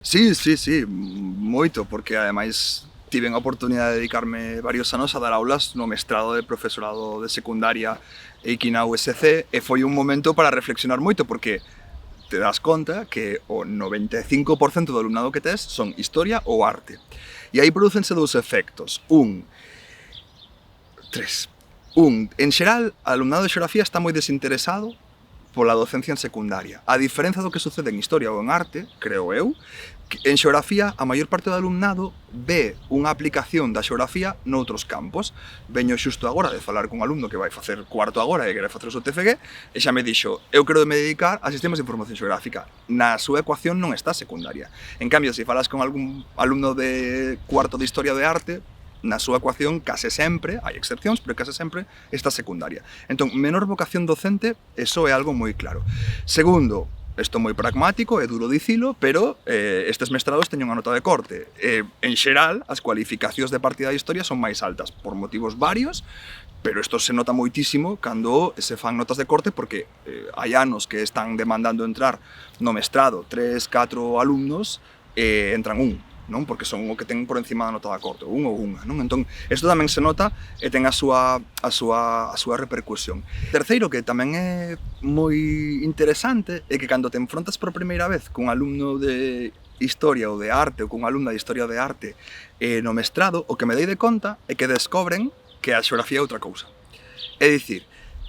Sí, moito, porque ademais tiven a oportunidade de dedicarme varios anos a dar aulas no mestrado de profesorado de secundaria aquí na USC e foi un momento para reflexionar moito porque te das conta que o 95% do alumnado que tes son historia ou arte. E aí producense dous efectos. En xeral, o alumnado de xeografía está moi desinteresado pola docencia en secundaria. A diferenza do que sucede en historia ou en arte, creo eu, en xeografía a maior parte do alumnado ve unha aplicación da xeografía noutros campos. Veño xusto agora de falar cun alumno que vai facer cuarto agora e quere facer o seu TFG e xa me dixo, eu quero me dedicar a sistemas de información xeográfica. Na súa ecuación non está secundaria. En cambio, se falas con algún alumno de cuarto de historia de arte, na súa ecuación case sempre, hai excepcións, pero case sempre está secundaria. Entón, menor vocación docente, eso é algo moi claro. Segundo, isto moi pragmático, é duro dicilo, pero estes mestrados teñen unha nota de corte. En xeral, as cualificacións de partida de historia son máis altas, por motivos varios, pero isto se nota moitísimo cando se fan notas de corte porque hai anos que están demandando entrar no mestrado 3, 4 alumnos e entran un. Non? Porque son o que ten por encima da nota da corte, un ou unha, non? Entón, isto tamén se nota e ten a súa repercusión. Terceiro, que tamén é moi interesante, é que cando te enfrontas por primeira vez cun alumno de historia ou de arte ou cun alumna de historia de arte no mestrado, o que me dei de conta é que descobren que a xeografía é outra cousa. É dicir,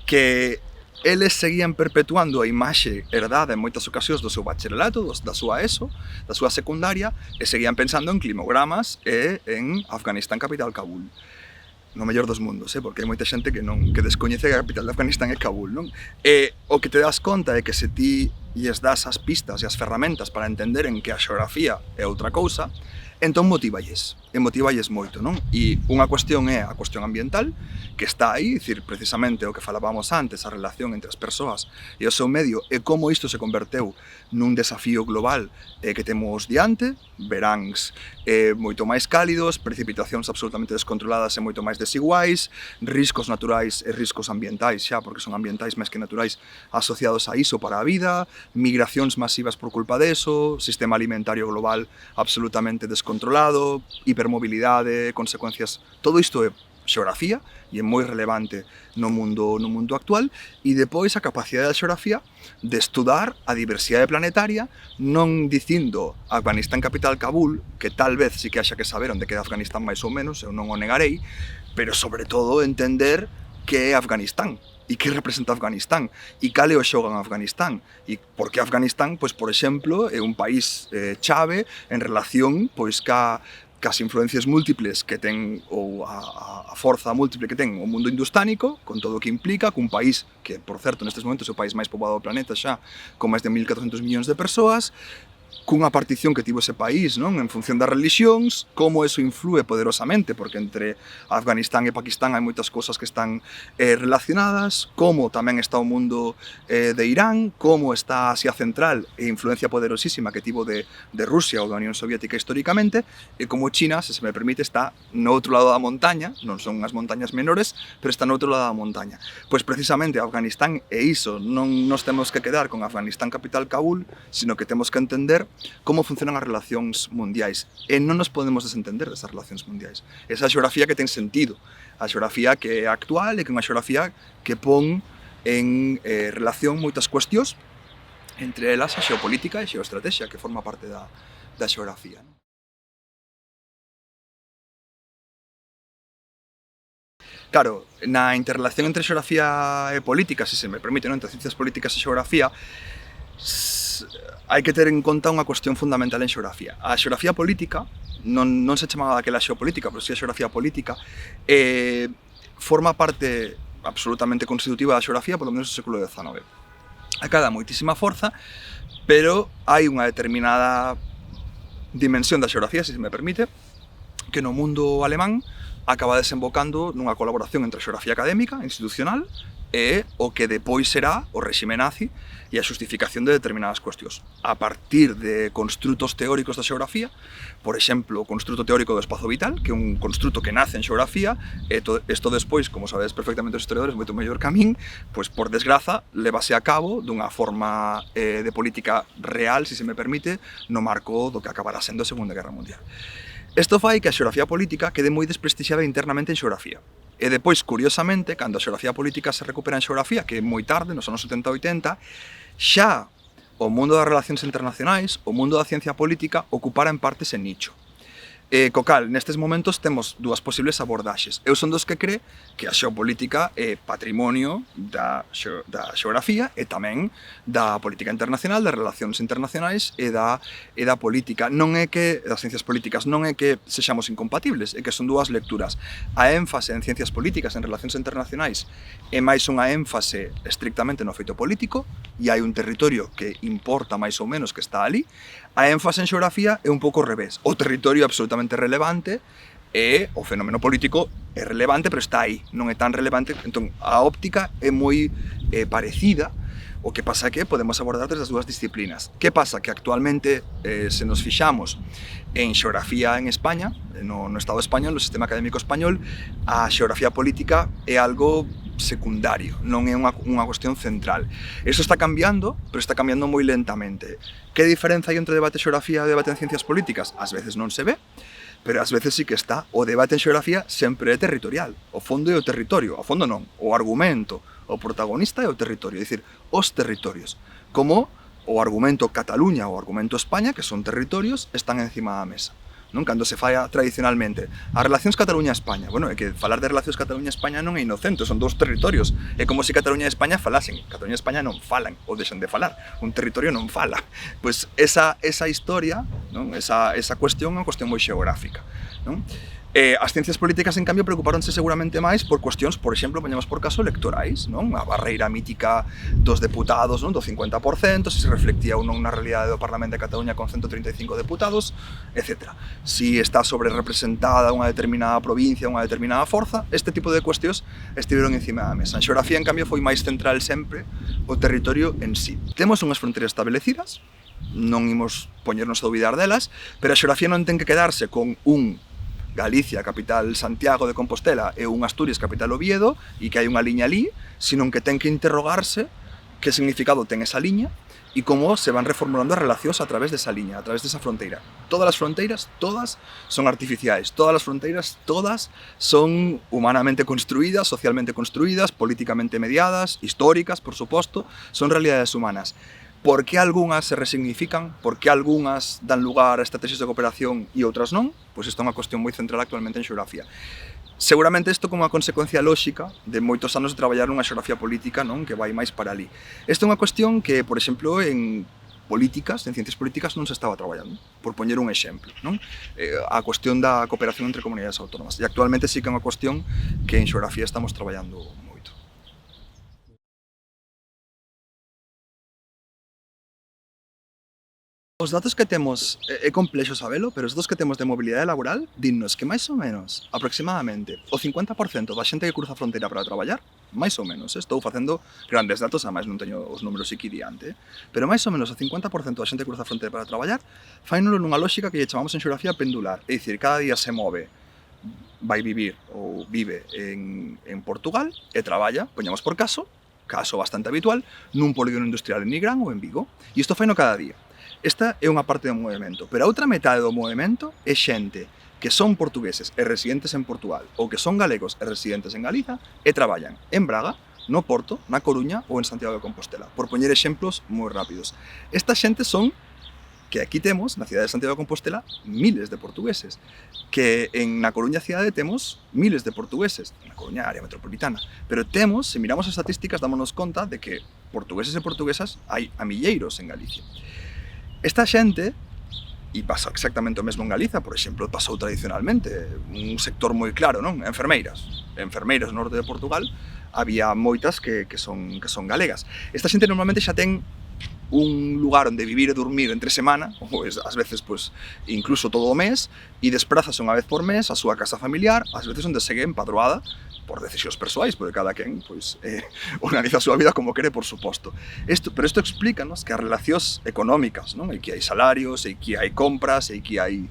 que eles seguían perpetuando a imaxe herdada en moitas ocasións do seu bacharelato, da súa ESO, da súa secundaria, e seguían pensando en climogramas e en Afganistán capital Kabul. No mellor dos mundos, porque hai moita xente que descoñece que a capital de Afganistán é Kabul, non? E o que te das conta é que se ti lles das as pistas e as ferramentas para entenderen que a xeografía é outra cousa, entón motívalles moito, non? E unha cuestión é a cuestión ambiental, que está aí, dicir, precisamente o que falábamos antes, a relación entre as persoas e o seu medio, e como isto se converteu nun desafío global que temos diante, veráns moito máis cálidos, precipitacións absolutamente descontroladas e moito máis desiguais, riscos naturais e riscos ambientais xa, porque son ambientais máis que naturais asociados a iso para a vida, migracións masivas por culpa deso, sistema alimentario global absolutamente descontrolado, hipermobilidade, consecuencias, todo isto é xeografía e é moi relevante no mundo actual, e depois a capacidade da xeografía de estudar a diversidade planetaria, non dicindo Afganistán capital Kabul, que tal vez sí que haxa que saber onde queda Afganistán máis ou menos, eu non o negarei, pero sobre todo entender que é Afganistán e que representa Afganistán e cal é o xogo en Afganistán e por que Afganistán, pois, por exemplo, é un país chave en relación pois cas influencias múltiples que ten, ou a forza múltiple que ten o mundo industánico, con todo o que implica, cun país que, por certo, nestes momentos é o país máis poboado do planeta xa, con máis de 1.400 millóns de persoas, cunha partición que tivo ese país, non? En función das religións, como eso influe poderosamente, porque entre Afganistán e Pakistán hai moitas cousas que están relacionadas, como tamén está o mundo de Irán, como está a Asia Central e a influencia poderosísima que tivo de Rusia ou da Unión Soviética históricamente, e como China, se me permite, está no outro lado da montaña, non son unhas montañas menores, pero está no outro lado da montaña. Pois precisamente Afganistán é iso, non nos temos que quedar con Afganistán capital Kabul, sino que temos que entender como funcionan as relacións mundiais. E non nos podemos desentender desas relacións mundiais. Esa xeografía que ten sentido, a xeografía que é actual e que é unha xeografía que pon en relación moitas cuestións, entre elas a xeopolítica e a xeoestrategia, que forma parte da xeografía. Claro, na interrelación entre xeografía e política, se me permite, non? Entre ciencias políticas e xeografía, hai que ter en conta unha cuestión fundamental en xeografía. A xeografía política, non se chamaba daquela xeopolítica, pero si a xeografía política, forma parte absolutamente constitutiva da xeografía polo menos do século XIX. Acada moitísima forza, pero hai unha determinada dimensión da xeografía, se me permite, que no mundo alemán acaba desembocando nunha colaboración entre a xeografía académica, institucional, é o que depois será o réxime nazi e a xustificación de determinadas cuestións. A partir de construtos teóricos da xeografía, por exemplo, o construto teórico do espazo vital, que é un construto que nace en xeografía, e isto despois, como sabedes perfectamente os historiadores, moito mellor que a min, pois por desgraza, levase a cabo dunha forma de política real, se me permite, no marco do que acabará sendo a Segunda Guerra Mundial. Isto fai que a xeografía política quede moi desprestixiada internamente en xeografía. E depois, curiosamente, cando a xeografía política se recupera en xeografía, que é moi tarde, nos anos 70-80, xa o mundo das relacións internacionais, o mundo da ciencia política, ocupara en parte ese nicho. Co cal, nestes momentos temos dúas posibles abordaxes. Eu son dos que cree que a xeopolítica é patrimonio da xeografía e tamén da política internacional, das relacións internacionais e da política. Non é que, das ciencias políticas, non é que sexamos incompatibles, é que son dúas lecturas. A énfase en ciencias políticas, en relacións internacionais, é máis unha énfase estrictamente no feito político, e hai un territorio que importa máis ou menos que está ali. A énfase en xeografía é un pouco ao revés. O territorio é absolutamente relevante e o fenómeno político é relevante, pero está aí, non é tan relevante. Entón, a óptica é moi parecida, o que pasa é que podemos abordar desde as dúas disciplinas. Que pasa? Que actualmente, se nos fixamos en xeografía en España, no Estado español, no sistema académico español, a xeografía política é algo secundario, non é unha cuestión central. Iso está cambiando, pero está cambiando moi lentamente. Que diferenza hai entre debate en xeografía e debate en ciencias políticas? Ás veces non se ve, pero ás veces sí que está. O debate en xeografía sempre é territorial. O fondo é o territorio, o fondo non, o argumento, o protagonista é o territorio, é dicir, os territorios. Como o argumento Cataluña ou o argumento España, que son territorios, están encima da mesa. Non? Cando se falla tradicionalmente as relacións Cataluña-España, bueno, é que falar de relacións Cataluña-España non é inocente, son dous territorios, é como se Cataluña e España falasen. Cataluña e España non falan, ou deixan de falar, un territorio non fala. Pois esa historia, non? Esa cuestión é unha cuestión moi xeográfica, non? As ciencias políticas, en cambio, preocuparonse seguramente máis por cuestións, por exemplo, poñamos por caso, electorais, non? A barreira mítica dos deputados, non? Do 50%, se reflectía ou non na realidade do Parlamento de Cataluña con 135 deputados, etc. Si está sobre representada unha determinada provincia, unha determinada forza, este tipo de cuestións estiveron encima da mesa. En xeografía, en cambio, foi máis central sempre o territorio en sí. Temos unhas fronteiras establecidas, non imos poñernos a dubidar delas, pero a xeografía non ten que quedarse con un Galicia, capital Santiago de Compostela, e un Asturias, capital Oviedo, e que hai unha liña ali, sino que ten que interrogarse que significado ten esa liña e como se van reformulando as relacións a través desa liña, a través desa fronteira. Todas as fronteiras, todas, son artificiais. Todas as fronteiras, todas, son humanamente construídas, socialmente construídas, políticamente mediadas, históricas, por suposto, son realidades humanas. Por que algunhas se resignifican? Por que algunhas dan lugar a estrategias de cooperación e outras non? Pois isto é unha cuestión moi central actualmente en xeografía. Seguramente isto como unha consecuencia lóxica de moitos anos de traballar nunha xeografía política, non? Que vai máis para ali. Isto é unha cuestión que, por exemplo, en políticas, en ciencias políticas, non se estaba traballando, por poñer un exemplo, non? A cuestión da cooperación entre comunidades autónomas. E actualmente sí que é unha cuestión que en xeografía estamos traballando moito. Os datos que temos, é complexo sabelo, pero os datos que temos de mobilidade laboral dinnos que máis ou menos, aproximadamente, o 50% da xente que cruza a fronteira para traballar, máis ou menos, estou facendo grandes datos, ademais non teño os números aquí diante, pero máis ou menos o 50% da xente que cruza a fronteira para traballar fainolo nunha lógica que lle chamamos en xeografía pendular, é dicir, cada día se move, vai vivir ou vive en Portugal e traballa, poñamos por caso bastante habitual, nun polígono industrial en Nigrán ou en Vigo, e isto faino cada día. Esta é unha parte do movemento, pero a outra metade do movemento é xente que son portugueses e residentes en Portugal ou que son galegos e residentes en Galiza e traballan en Braga, no Porto, na Coruña ou en Santiago de Compostela, por poñer exemplos moi rápidos. Esta xente son, que aquí temos, na cidade de Santiago de Compostela, miles de portugueses, que na Coruña cidade temos miles de portugueses, na Coruña área metropolitana, pero temos, se miramos as estatísticas, dámonos conta de que portugueses e portuguesas hai a milleiros en Galicia. Esta xente, e pasa exactamente o mesmo en Galiza, por exemplo, pasou tradicionalmente, un sector moi claro, non? Enfermeiras no norte de Portugal, había moitas que son galegas. Esta xente normalmente xa ten un lugar onde vivir e dormir entre semana, ou ás veces incluso todo o mes, e desprázase unha vez por mes a súa casa familiar, ás veces onde segue empadroada por decisións persoais, porque cada quen pois, organiza a súa vida como quere, por suposto. Pero isto explícanos que as relacións económicas, non? E que hai salarios, e que hai compras, e que hai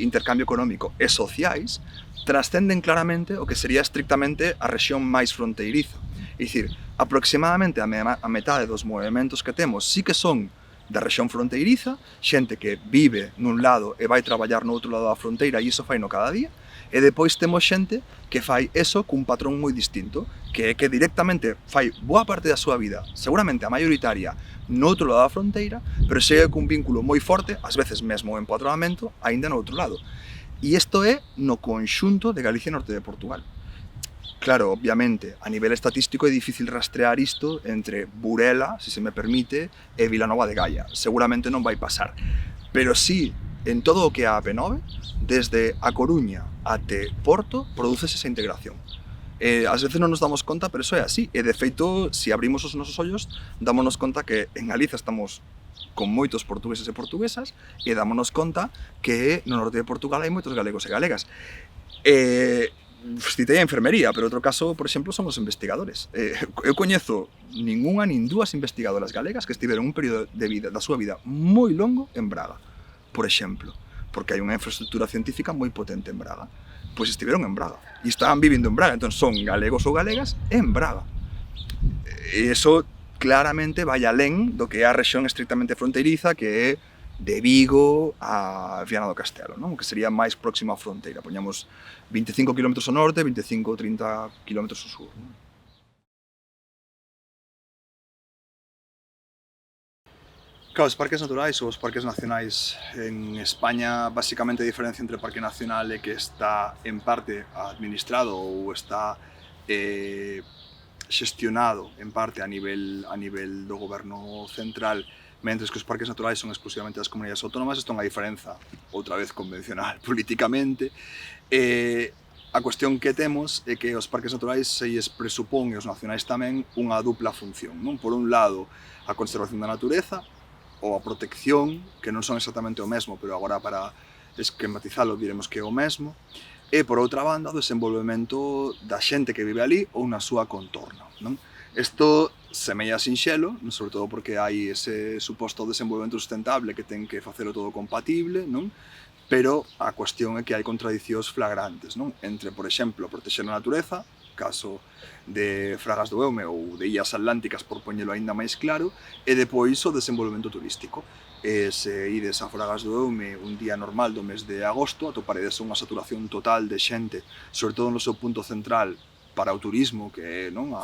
intercambio económico e sociais, trascenden claramente o que sería estrictamente a rexión máis fronteiriza. É dicir, aproximadamente a metade dos movimentos que temos sí que son da rexión fronteiriza, xente que vive nun lado e vai traballar no outro lado da fronteira e iso fai no cada día, e depois temos xente que fai eso cun patrón moi distinto, que é que directamente fai boa parte da súa vida, seguramente a maioritaria, no outro lado da fronteira, pero segue cun vínculo moi forte, ás veces mesmo en empadronamento, aínda no outro lado. E isto é no conxunto de Galicia e Norte de Portugal. Claro, obviamente, a nivel estatístico é difícil rastrear isto entre Burela, se me permite, e Vilanova de Gaia. Seguramente non vai pasar. Pero sí, en todo o que é a AP9, desde A Coruña até Porto, produces esa integración. Ás veces non nos damos conta, pero iso é así. E de feito, se abrimos os nosos ollos, dámonos conta que en Galiza estamos con moitos portugueses e portuguesas e dámonos conta que no norte de Portugal hai moitos galegos e galegas. Citei a enfermería, pero outro caso, por exemplo, son os investigadores. Eu coñezo ningunha nin dúas investigadoras galegas que estiveron un período de vida, da súa vida moi longo en Braga, por exemplo, porque hai unha infraestructura científica moi potente en Braga. Pois estiveron en Braga e estaban vivindo en Braga, entón son galegos ou galegas en Braga. E iso claramente vai alén do que é a rexión estrictamente fronteiriza, que é de Vigo a Viana do Castelo, non? Que sería máis próximo á fronteira. Poñamos 25 km ao norte, 25 ou 30 km ao sur. Non? Claro, os parques naturais ou os parques nacionais en España, basicamente a diferencia entre parque nacional é que está en parte administrado ou está xestionado en parte a nivel do goberno central, mentres que os parques naturais son exclusivamente das comunidades autónomas. Isto é unha diferenza, outra vez convencional políticamente. A cuestión que temos é que os parques naturais se lles presupón, e os nacionais tamén, unha dupla función, non? Por un lado, a conservación da natureza, ou a protección, que non son exactamente o mesmo, pero agora para esquematizalo diremos que é o mesmo, e, por outra banda, o desenvolvemento da xente que vive ali ou na súa contorno, non? Isto semella sinxelo, sobre todo porque hai ese suposto desenvolvemento sustentable que ten que facelo todo compatible, non? Pero a cuestión é que hai contradicións flagrantes, non? Entre, por exemplo, protexer a natureza, caso de Fragas do Eume ou de Illas Atlánticas, por poñelo aínda máis claro, e depois o desenvolvemento turístico. Se ides a Fragas do Eume un día normal do mes de agosto, atoparedes unha saturación total de xente, sobre todo no seu punto central para o turismo, que é, non,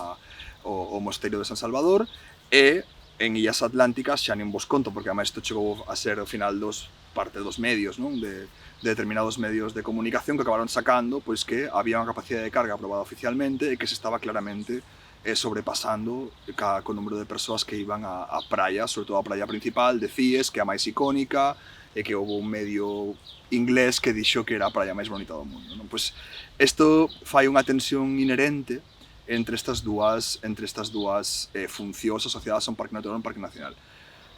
o Mosteiro de San Salvador, e en Illas Atlánticas xa nin vos conto, porque además isto chegou a ser ao final parte dos medios, non? De determinados medios de comunicación que acabaron sacando pois que había unha capacidade de carga aprobada oficialmente e que se estaba claramente sobrepasando co número de persoas que iban a praia, sobre todo a praia principal de Cíes, que é a máis icónica, e que houve un medio inglés que dixo que era a praia máis bonita do mundo, non? Pois isto fai unha tensión inherente entre estas dúas funcións asociadas a un parque natural e un parque nacional.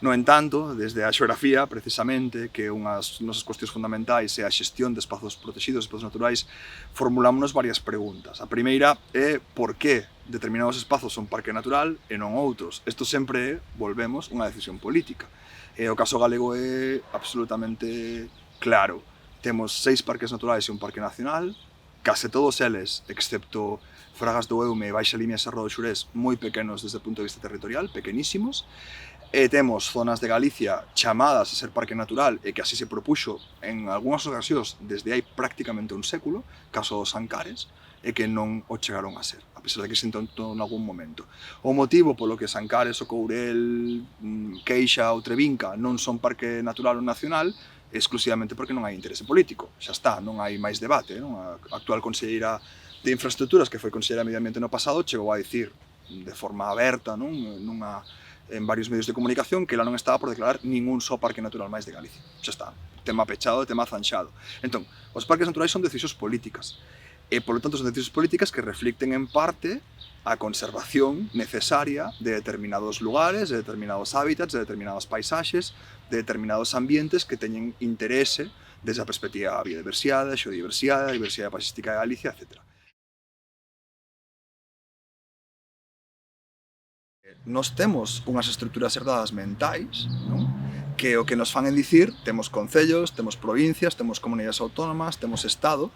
No entanto, desde a xeografía, precisamente, que é unha das nosas cuestións fundamentais é a xestión de espazos protegidos, espazos naturais, formulámonos varias preguntas. A primeira é por que determinados espazos son parque natural e non outros. Isto sempre é, volvemos, unha decisión política. O caso galego é absolutamente claro. Temos 6 parques naturais e un parque nacional, case todos eles, excepto Fragas do Eume e Baixa Limia e Serra do Xurés, moi pequenos desde o punto de vista territorial, pequenísimos. Temos zonas de Galicia chamadas a ser parque natural e que así se propuxo en algunhas ocasións desde hai prácticamente un século, caso dos Ancares, e que non o chegaron a ser, a pesar de que se intentou en algún momento. O motivo polo que Ancares, o Courel, Queixa ou Trevinca non son parque natural ou nacional é exclusivamente porque non hai interese político. Xa está, non hai máis debate, non? A actual conselleira de Infraestructuras, que foi conselleira de Medio Ambiente no pasado, chegou a dicir de forma aberta, non? En varios medios de comunicación, que ela non estaba por declarar ningún só parque natural máis de Galicia. Xa está, tema pechado, tema zanxado. Entón, os parques naturais son decisións políticas. E, polo tanto, son decisións políticas que reflicten en parte a conservación necesaria de determinados lugares, de determinados hábitats, de determinadas paisaxes, de determinados ambientes que teñen interese desde a perspectiva da biodiversidade, xeodiversidade, a diversidade paisística de Galicia, etc. Nós temos unhas estruturas herdadas mentais, non? Que o que nos fan en dicir, temos concellos, temos provincias, temos comunidades autónomas, temos Estado,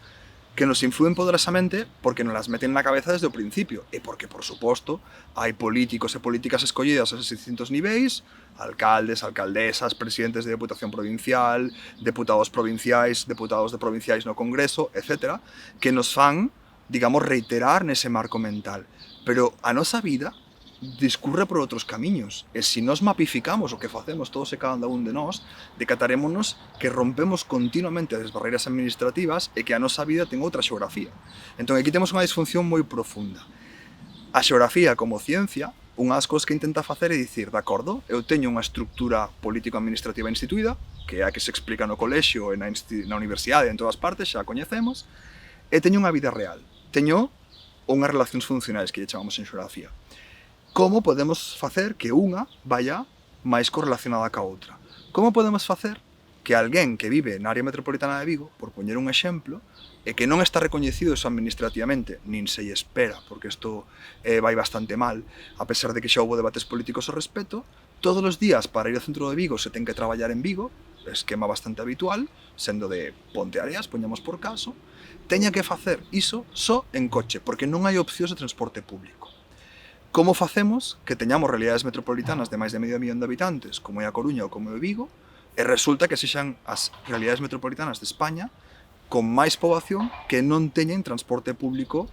que nos influen poderosamente porque nos las meten na cabeza desde o principio e porque, por suposto, hai políticos e políticas escollidas a esos distintos niveis, alcaldes, alcaldesas, presidentes de Deputación Provincial, deputados provinciais, deputados de provinciais no Congreso, etc., que nos fan, digamos, reiterar nese marco mental. Pero a nosa vida discurre por outros camiños, e se nos mapificamos o que facemos todos e cada un de nós, decatarémonos que rompemos continuamente as barreiras administrativas e que a nosa vida ten outra xeografía. Entón, aquí temos unha disfunción moi profunda. A xeografía como ciencia, unha das cousas que intenta facer é dicir, de acordo, eu teño unha estructura político-administrativa instituída, que é a que se explica no colexio e na universidade, en todas partes, xa a coñecemos, e teño unha vida real. Teño unhas relacións funcionais que lle chamamos en xeografía. Como podemos facer que unha vaya máis correlacionada ca outra? Como podemos facer que alguén que vive na área metropolitana de Vigo, por poñer un exemplo, e que non está recoñecido eso administrativamente, nin se lle espera, porque isto vai bastante mal, a pesar de que xa houve debates políticos ao respecto, todos os días para ir ao centro de Vigo se ten que traballar en Vigo, esquema bastante habitual, sendo de Ponteareas, poñamos por caso, teña que facer iso só en coche, porque non hai opcións de transporte público. Como facemos que teñamos realidades metropolitanas de máis de medio millón de habitantes, como é a Coruña ou como é Vigo, e resulta que sexan as realidades metropolitanas de España con máis poboación que non teñen transporte público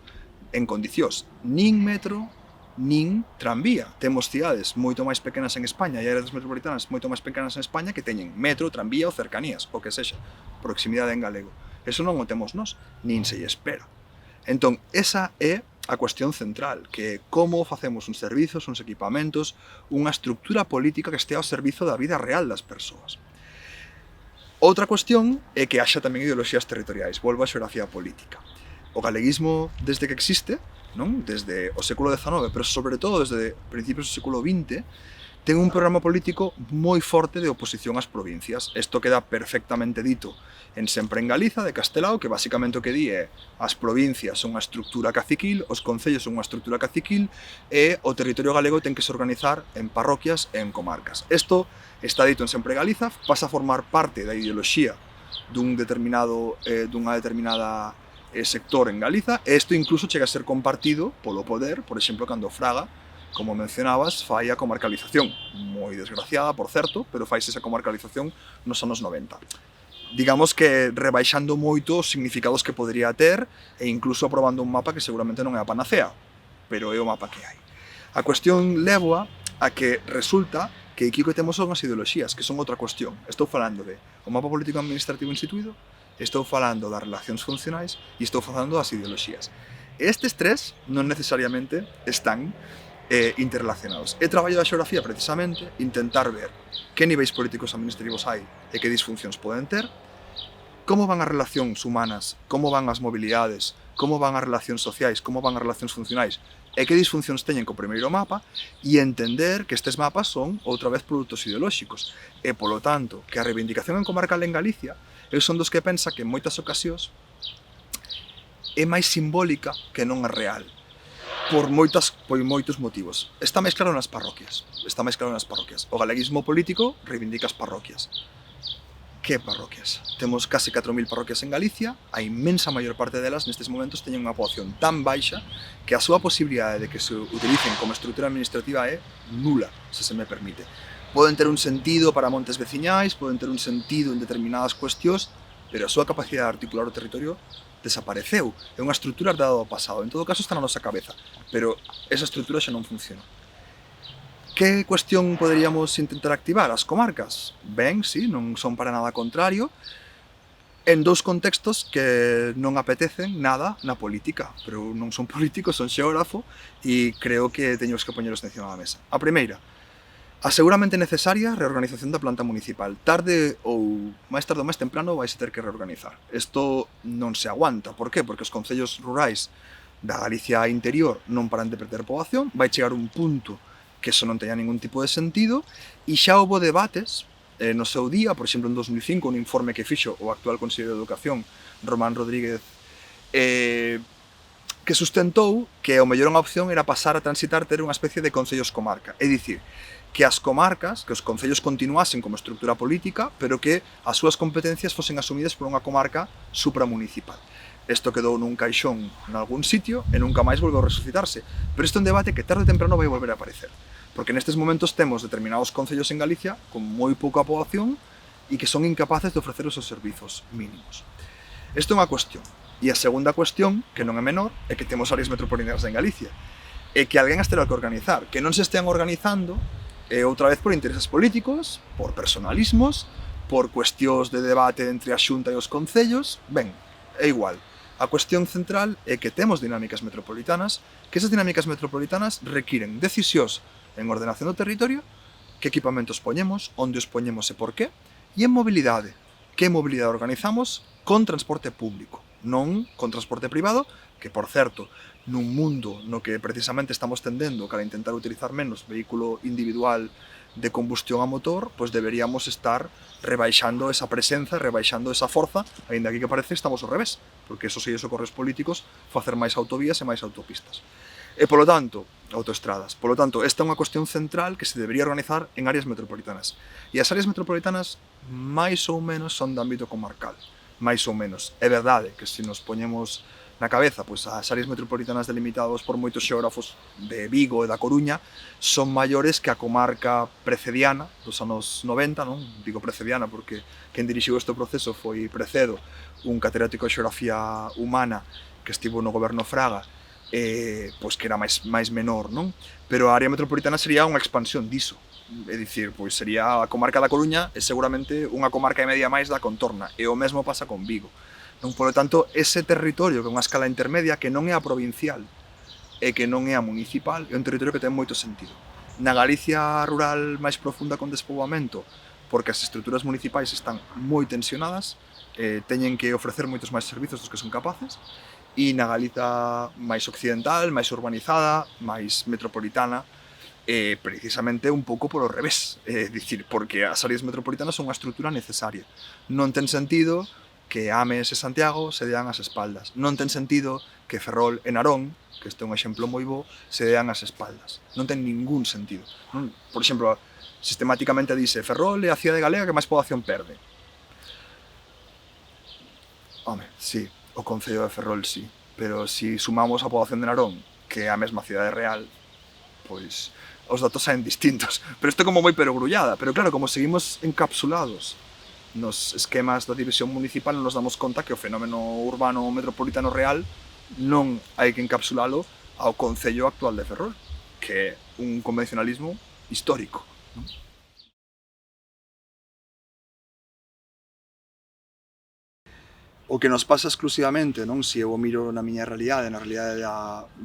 en condicións, nin metro, nin tranvía. Temos cidades moito máis pequenas en España e áreas metropolitanas moito máis pequenas en España que teñen metro, tranvía ou cercanías, o que sexa, proximidade en galego. Eso non o temos nós, nin se lle espera. Entón, esa é a cuestión central, que é como facemos uns servizos, uns equipamentos, unha estructura política que estea ao servizo da vida real das persoas. Outra cuestión é que haxa tamén ideoloxías territoriais, volvo á xeografía política. O galeguismo, desde que existe, non? Desde o século XIX, pero sobre todo desde principios do século XX, ten un programa político moi forte de oposición ás provincias. Isto queda perfectamente dito en Sempre en Galiza, de Castelao, que basicamente o que di é as provincias son unha estructura caciquil, os concellos son unha estructura caciquil e o territorio galego ten que se organizar en parroquias e en comarcas. Isto está dito en Sempre en Galiza, pasa a formar parte da ideoloxía dunha determinada sector en Galiza, e isto incluso chega a ser compartido polo poder, por exemplo, cando Fraga, como mencionabas, fai a comarcalización, moi desgraciada, por certo, pero fai esa comarcalización nos anos 90. Digamos que rebaixando moito os significados que podría ter e incluso aprobando un mapa que seguramente non é a panacea, pero é o mapa que hai. A cuestión lévoa a que resulta que aquí o que temos son as ideoloxías, que son outra cuestión. Estou falando de o mapa político administrativo instituído, estou falando das relacións funcionais e estou falando das ideoloxías. Estes tres non necesariamente están interrelacionados. He traballado a xeografía precisamente intentar ver que niveis políticos administrativos hai e que disfuncións poden ter, como van as relacións humanas, como van as mobilidades, como van as relacións sociais, como van as relacións funcionais e que disfuncións teñen co primeiro mapa e entender que estes mapas son outra vez produtos ideolóxicos e, polo tanto, que a reivindicación en comarcal en Galicia eu son dos que pensa que en moitas ocasións é máis simbólica que non é real. Por moitos motivos. Está máis claro nas parroquias. O galeguismo político reivindica as parroquias. Que parroquias? Temos case 4.000 parroquias en Galicia, a inmensa maior parte delas nestes momentos teñen unha poboación tan baixa que a súa posibilidade de que se utilicen como estrutura administrativa é nula, se me permite. Poden ter un sentido para montes veciñais, poden ter un sentido en determinadas cuestións, pero a súa capacidade de articular o territorio desapareceu. É unha estrutura herdada do pasado. En todo caso está na nosa cabeza, pero esa estrutura xa non funciona. Que cuestión poderíamos intentar activar? As comarcas? Ben, sí, non son para nada contrario, en dous contextos que non apetecen nada na política, pero non son político, son xeógrafo, e creo que teño que poñeros encima da mesa. A primeira, a seguramente necesaria reorganización da planta municipal. Tarde ou máis temprano vais ter que reorganizar. Isto non se aguanta. Por qué? Porque os concellos rurais da Galicia interior non paran de perder poboación, vai chegar un punto que eso non teña ningún tipo de sentido, e xa houve debates no seu día, por exemplo en 2005, un informe que fixo o actual Conselleiro de Educación, Román Rodríguez, que sustentou que o mellor unha opción era pasar a transitar ter unha especie de concellos comarca. É dicir, que as comarcas, que os concellos continuasen como estructura política, pero que as súas competencias fosen asumidas por unha comarca supramunicipal. Isto quedou nun caixón en algún sitio e nunca máis volveu a resucitarse. Pero isto é un debate que tarde ou temprano vai volver a aparecer. Porque nestes momentos temos determinados concellos en Galicia con moi pouca poboación e que son incapaces de ofrecer os seus servizos mínimos. Isto é unha cuestión. E a segunda cuestión, que non é menor, é que temos áreas metropolitanas en Galicia. E que alguén as terá que organizar. Que non se estean organizando, outra vez por intereses políticos, por personalismos, por cuestións de debate entre a Xunta e os concellos. Ben, é igual. A cuestión central é que temos dinámicas metropolitanas, que esas dinámicas metropolitanas requiren decisións en ordenación do territorio, que equipamentos poñemos, onde os poñemos e por qué, e en mobilidade. Que mobilidade organizamos con transporte público, non con transporte privado, que, por certo, nun mundo no que precisamente estamos tendendo cara a intentar utilizar menos vehículo individual de combustión a motor, pois deberíamos estar rebaixando esa presenza, rebaixando esa forza, aínda que parece estamos ao revés, porque esos sellos socorros políticos facer máis autovías e máis autopistas. E, polo tanto, autoestradas. Polo tanto, esta é unha cuestión central que se debería organizar en áreas metropolitanas. E as áreas metropolitanas, máis ou menos, son de ámbito comarcal. Máis ou menos. É verdade que se nos poñemos na cabeza, pois as áreas metropolitanas delimitadas por moitos xeógrafos de Vigo e da Coruña son maiores que a comarca precediana dos anos 90, non? Digo precediana porque quen dirixiu este proceso foi Precedo, un catedrático de xeografía humana que estivo no goberno Fraga, pois que era máis menor, non? Pero a área metropolitana sería unha expansión diso. É dicir, pois sería a comarca da Coruña e seguramente unha comarca e media máis da contorna, e o mesmo pasa con Vigo. Non, por lo tanto, ese territorio que é unha escala intermedia que non é a provincial e que non é a municipal é un territorio que ten moito sentido. Na Galicia rural máis profunda con despoboamento, porque as estruturas municipais están moi tensionadas, teñen que ofrecer moitos máis servizos dos que son capaces, e na Galiza máis occidental, máis urbanizada, máis metropolitana, precisamente un pouco polo revés, é dicir, porque as áreas metropolitanas son unha estrutura necesaria. Non ten sentido que Ames e Santiago se dean as espaldas. Non ten sentido que Ferrol e Narón, que este é un exemplo moi bo, se dean as espaldas. Non ten ningún sentido. Non? Por exemplo, sistemáticamente dice Ferrol é a cidade galega que máis poboación perde. Home, sí, o concello de Ferrol sí, pero se sumamos a poboación de Narón, que é a mesma cidade real, pois os datos saen distintos. Pero isto é como moi perogrullada. Pero claro, como seguimos encapsulados nos esquemas da división municipal, non nos damos conta que o fenómeno urbano metropolitano real non hai que encapsulalo ao concello actual de Ferrol, que é un convencionalismo histórico, non? O que nos pasa exclusivamente, non? Se eu miro na miña realidade, na realidade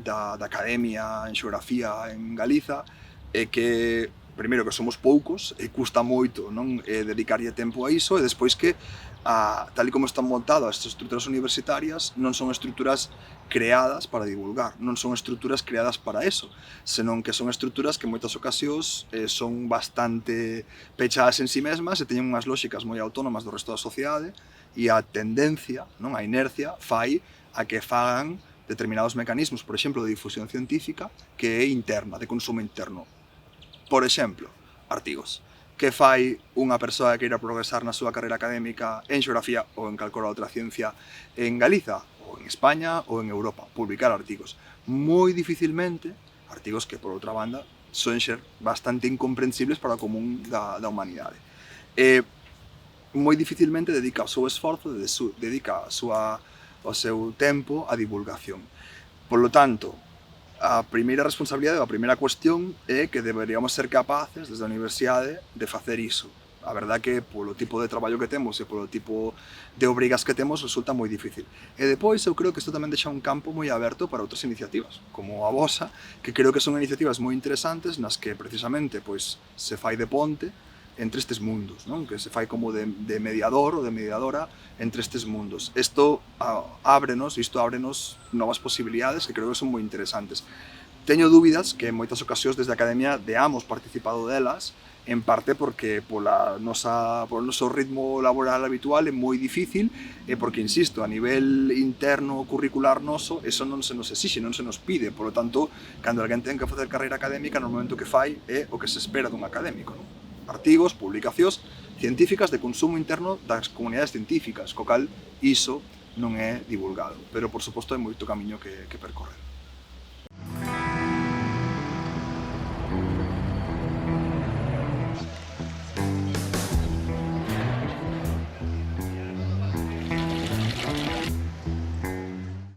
da academia en xeografía en Galiza, é que primeiro que somos poucos e custa moito, non, dedicarlle tempo a iso, e despois que tal e como están montadas as estruturas universitarias non son estruturas creadas para divulgar, non son estruturas creadas para eso, senón que son estruturas que en moitas ocasións son bastante pechadas en si mesmas e teñen unhas lóxicas moi autónomas do resto da sociedade, e a tendencia, non, a inercia, fai a que fagan determinados mecanismos, por exemplo, de difusión científica, que é interna, de consumo interno. Por exemplo, artigos. Que fai unha persoa que queira progresar na súa carreira académica en xeografía ou en calquera outra ciencia en Galiza, ou en España, ou en Europa? Publicar artigos. Moi dificilmente, artigos que, por outra banda, son ser bastante incomprensibles para o común da humanidade. Moi dificilmente dedica o seu esforzo, dedica o seu tempo a divulgación. Por lo tanto, a primeira responsabilidade, a primeira cuestión é que deberíamos ser capaces desde a universidade de facer iso. A verdade que polo tipo de traballo que temos e polo tipo de obrigas que temos resulta moi difícil. E depois eu creo que isto tamén deixa un campo moi aberto para outras iniciativas, como a vosa, que creo que son iniciativas moi interesantes nas que precisamente pois se fai de ponte entre estes mundos, non? Que se fai como de mediador ou de mediadora entre estes mundos. Isto ábrenos novas posibilidades que creo que son moi interesantes. Teño dúbidas que en moitas ocasións desde a Academia deamos participado delas, en parte porque polo noso ritmo laboral habitual é moi difícil e porque, insisto, a nivel interno curricular noso, eso non se nos exixe, non se nos pide. Por lo tanto, cando alguén ten que facer carreira académica, normalmente o que fai é o que se espera dun académico, non? Artigos, publicacións científicas de consumo interno das comunidades científicas, co cal iso non é divulgado. Pero, por suposto, hai moito camiño que percorrer.